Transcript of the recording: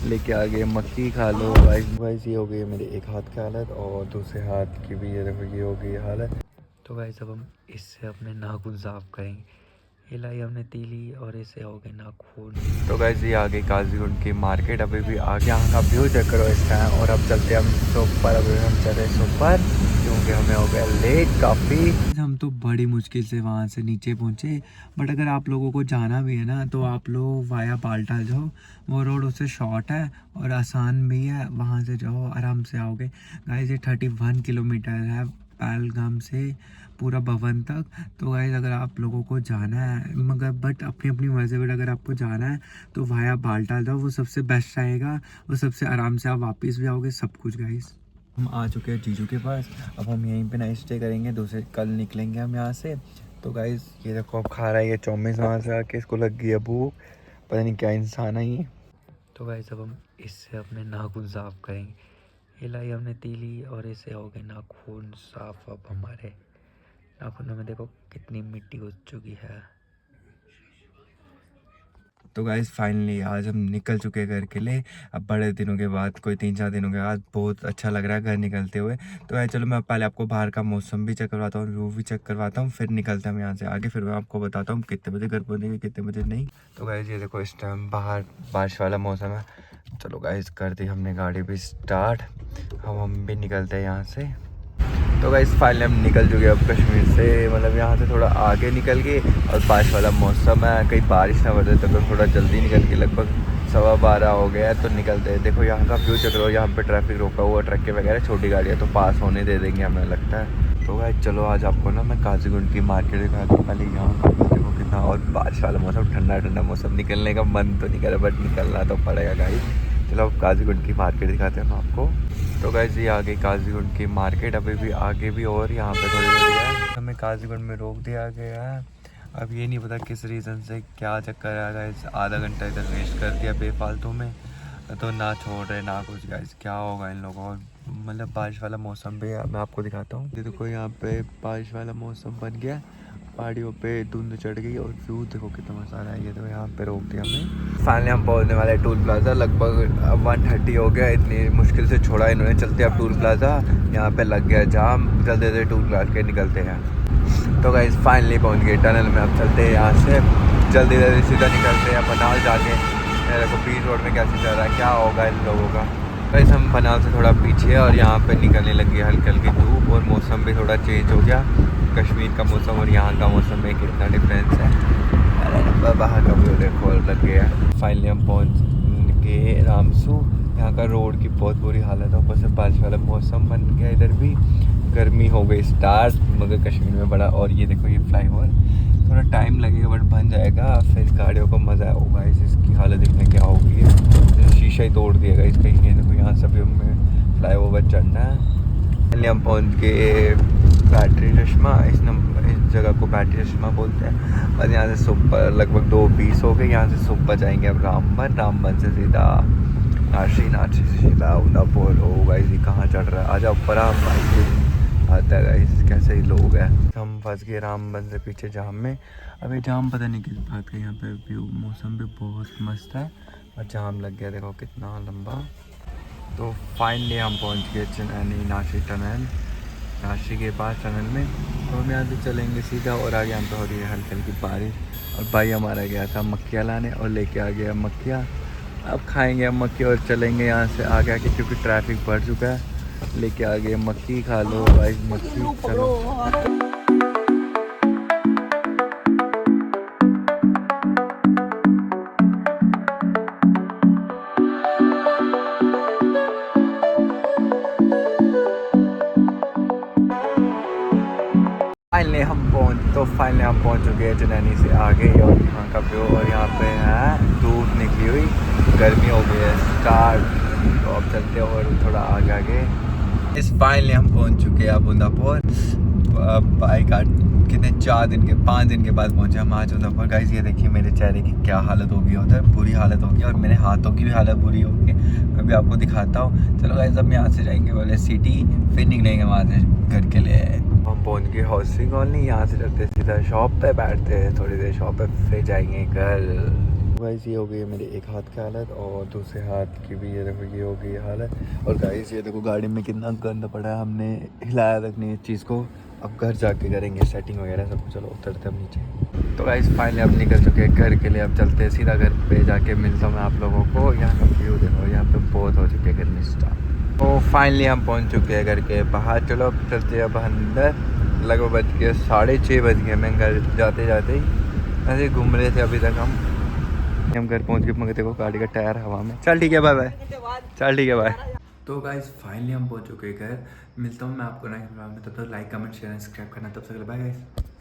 लेके आ गए मक्की खा लो वाइस। ये हो गई है मेरे एक हाथ की हालत और दूसरे हाथ की भी, ये देखो ये हो गई हालत। तो गाइस अब हम इससे अपने नाखून साफ करेंगे। ये लाई हमने तीली और इसे हो गए नाखून। तो गाइस ये आ गई काजीगुंड की मार्केट। अभी भी आगे यहाँ का व्यू चेक करो इस टाइम। और अब चलते हम सुपर। अभी हम चले सुपर क्योंकि हमें हो गया लेट काफ़ी। हम तो बड़ी मुश्किल से वहाँ से नीचे पहुँचे। बट अगर आप लोगों को जाना भी है ना तो आप लोग वाया बाल्टाल जाओ। वो रोड उससे शॉर्ट है और आसान भी है। वहाँ से जाओ आराम से आओगे। गाइस ये 31 किलोमीटर है पहलगाम से पूरा भवन तक। तो गाइस अगर आप लोगों को जाना है मगर बट अपनी अपनी मर्जी, बट अगर आपको जाना है तो वाया बाल्टाल जाओ, वो सबसे बेस्ट रहेगा। वो सबसे आराम से आप वापस भी आओगे सब कुछ। गाइस हम आ चुके हैं जीजू के पास। अब हम यहीं पे नाइट स्टे करेंगे, दूसरे कल निकलेंगे हम यहाँ से। तो गाइस ये देखो अब खा रहा है ये चौमिन वहाँ से आके, इसको लग गई है भूख। पता नहीं क्या इंसान है ये। तो गाइस अब हम इससे अपने नाखून साफ करेंगे। ये लाई हमने तीली और इसे हो गए नाखून साफ। अब हमारे नाखूनों में देखो कितनी मिट्टी घुस चुकी है। तो गाइस फाइनली आज हम निकल चुके हैं घर के लिए। अब बड़े दिनों के बाद, कोई 3-4 दिनों के बाद बहुत अच्छा लग रहा है घर निकलते हुए। तो गाइस चलो मैं पहले आपको बाहर का मौसम भी चेक करवाता हूँ, व्यू भी चेक करवाता हूँ, फिर निकलते हैं हम यहाँ से आगे। फिर मैं आपको बताता हूँ कितने बजे घर पहुँचेंगे कितने बजे नहीं। तो गाइस ये देखो इस टाइम बाहर बारिश वाला मौसम है। चलो गाइस कर दी हमने गाड़ी भी स्टार्ट। हम भी निकलते हैं यहाँ से। तो गाइस फाइनली हम निकल चुके अब कश्मीर से, मतलब यहाँ से थोड़ा आगे निकल के। और बारिश वाला मौसम है, कहीं बारिश ना पड़े तो थोड़ा जल्दी निकल के, लगभग 12:15 हो गया है तो निकलते हैं। देखो यहाँ का व्यू चेक करो, यहाँ पे ट्रैफिक रोका हुआ, ट्रक के वगैरह छोटी गाड़ियाँ तो पास होने दे देंगे हमें लगता है। तो गाइस चलो आज आपको ना मैं काजीगुंड की मार्केट दिखा दूँ। पहले यहाँ का देखो कितना, और बारिश वाला मौसम, ठंडा ठंडा मौसम, निकलने का मन तो नहीं कर रहा बट निकलना तो पड़ेगा गाइस। चलो अब काजीगुंड की मार्केट दिखाते हैं हम आपको। तो गाइस ये आ गई काजीगुंड की मार्केट। अभी भी आगे भी और यहाँ पे थोड़ी थोड़ी है। हमें काजीगुंड में रोक दिया गया है। अब ये नहीं पता किस रीज़न से, क्या चक्कर है गाइस। आधा घंटा इधर वेस्ट कर दिया बेफालतू में। तो ना छोड़ रहे ना कुछ गाइस, क्या होगा इन लोगों को। मतलब बारिश वाला मौसम भी है, मैं आपको दिखाता हूँ। देखो यहाँ पे बारिश वाला मौसम बन गया, पहाड़ियों पे धुंध चढ़ गई और व्यू देखो कितना मजा आ रहा है। ये तो यहाँ पे रोक दिया हमें। फाइनली हम पहुँचने वाले टूल प्लाजा। लगभग 1:30 हो गया, इतनी मुश्किल से छोड़ा इन्होंने। चलते अब टूल प्लाजा, यहाँ पे लग गया जाम, जल्दी जल्दी टूल प्लाजा के निकलते हैं। तो गाइस फाइनली पहुँच गए टनल में। अब चलते हैं यहाँ से जल्दी जल्दी सीधा निकलते हैं बनाल जाके। देखो बीच रोड में कैसे चल रहा है, क्या होगा इन लोगों का। गाइस हम बनाल से थोड़ा पीछे है और यहाँ पे निकलने लगी है हल्की हल्की धूप और मौसम भी थोड़ा चेंज हो गया। कश्मीर का मौसम और यहाँ का मौसम में कितना डिफरेंस है। अरे बाहर का व्यू देखो लग गया। फाइनली हम पहुँच गए रामसू। यहाँ का रोड की बहुत बुरी हालत है, ऊपर से बारिश वाला मौसम बन गया। इधर भी गर्मी हो गई स्टार्ट, मगर कश्मीर में बड़ा। और ये देखो ये फ्लाईओवर, थोड़ा टाइम लगेगा बट बन जाएगा, फिर गाड़ियों को मज़ा होगा। इसकी हालत देखने क्या हो गई है, शीशा ही तोड़ दिएगा इस कहीं। देखो यहाँ सभी हमें फ्लाईओवर चढ़ना है। हम पहुँच गए बैटरी चश्मा। इस जगह को बैटरी चश्मा बोलते हैं। बस यहाँ से सुपर लगभग 2:20 हो गए। यहाँ से सुपर जाएंगे अब रामबन, रामबन से सीधा नाशी, नाशी से सीधा उदयपुर। ओ गाइस ये कहाँ चढ़ रहा है, आजा ऊपर आता है गाइस। कैसे ही लोग हैं। हम फंस गए रामबन से पीछे जाम में। अभी जाम पता नहीं किस बात का। यहाँ पे व्यू मौसम भी बहुत मस्त है और जाम लग गया देखो कितना लंबा। तो फाइनली हम पहुंच गए चनैनी नाशी टनल, नाशी के पास टनल में। तो हम यहाँ से चलेंगे सीधा और आगे हम तो हो रही है हल्की हल्की बारिश। और भाई हमारा गया था मक्खियाँ लाने और लेके आ गया मक्खियाँ। अब खाएंगे हम मक्खी और चलेंगे यहाँ से आगे आके क्योंकि ट्रैफिक बढ़ चुका है। लेके आ गए मक्खी, खा लो भाई मक्खी। चलो फाइनली हम पहुंच चुके हैं चनैनी से आगे। और यहाँ का व्यू, और यहाँ पे है धूप निकली हुई, गर्मी हो गई है स्टार्ट। तो अब चलते हैं और थोड़ा आगे आगे। इस फाइनली हम पहुंच चुके हैं अब उदयपुर। बाइक कितने 5 दिन के बाद पहुंचे हम आज उदयपुर। गाइस ये देखिए मेरे चेहरे की क्या हालत हो गई उधर, बुरी हालत हो गई। और मेरे हाथों की भी हालत बुरी हो गई, मैं भी आपको दिखाता हूँ। चलो गाइस अब यहाँ से जाएंगे वाले सिटी, फिर निकलेंगे वहाँ से घर के लिए। हम पहुँच गए हाउसिंग कॉलोनी। यहाँ से चलते सीधा शॉप पे बैठते हैं थोड़ी देर, शॉप पे फिर जाएंगे घर। गाइस ये हो गई है मेरे एक हाथ की हालत और दूसरे हाथ की भी, ये देखो ये हो गई हालत। और गाइस ये देखो गाड़ी में कितना गंद पड़ा है, हमने हिलाया तक नहीं इस चीज़ को। अब घर जाके करेंगे सेटिंग वगैरह सब। चलो उतरते हम नीचे। तो गाइस फाइनली अब निकल चुके हैं घर के लिए। अब चलते हैं सीधा घर पे, जाके मिलता हूँ मैं आप लोगों को। यहाँ का व्यू देखो, यहाँ पे बहुत हो चुके हैं गर्मी स्टार्ट। तो फाइनली हम पहुँच चुके हैं घर के बाहर। चलो अब चलते हैं अब अंदर। लगभग बज गए 6:30 बज गए मैं घर जाते जाते ही। ऐसे घूम रहे थे अभी तक हम घर पहुंच गए, मगर देखो गाड़ी का टायर हवा में। चल ठीक है बाय बाय। चल ठीक है बाय। तो गाइस फाइनली हम पहुंच चुके हैं घर। मिलता हूँ मैं आपको नेक्स्ट ब्लॉग में। तब तक लाइक कमेंट शेयर सब्सक्राइब करना। तब तक बाय गाइस।